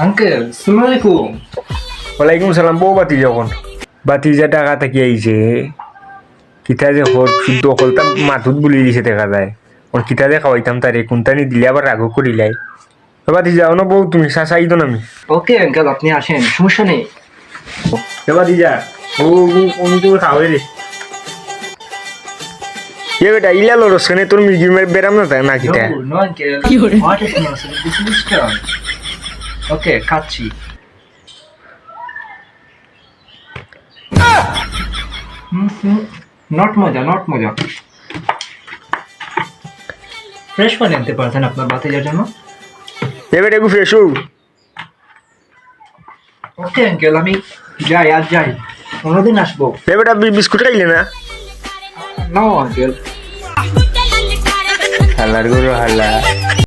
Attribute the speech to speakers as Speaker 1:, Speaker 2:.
Speaker 1: Uncle আসসালামু আলাইকুম।
Speaker 2: ওয়ালাইকুম সালাম। বউ বাতি যখন বাতিজা টাকা থাকি আইছে কিতা যে হর শুদ্ধ অকলতা মাথুত বুলি দিছে দেখা যায়। ওর কিতা যে খাওয়াইতাম তারে কোনটানি দিলে আবার রাগও করিলাই। বাতি যাও না বউ, তুমি চাই তো আমি
Speaker 1: ওকে আঙ্কেল, আপনি আসেন, সমস্যা নেই।
Speaker 2: বাতি যা ও আমি তো খাওয়াই রে। এ বেটা ইলা লড়স কেন? তোর মির্গি বেরাম না তাই না কিতা?
Speaker 1: No, uncle. What is nonsense? This is strong. ওকে, খাচ্ছি। নট মজা, নট মজা। ফ্রেশ পানি আনতে পারতেন আপনার বাতিজার জন্য?
Speaker 2: এ বেটা একটু ফ্রেশ হও।
Speaker 1: ওকে আঙ্কেল, আমি যাই, আজ যাই, অন্যদিন আসবো।
Speaker 2: এ বেটা বিস্কুট খাইলে না?
Speaker 1: No uncle.
Speaker 2: হালার গরু হালা।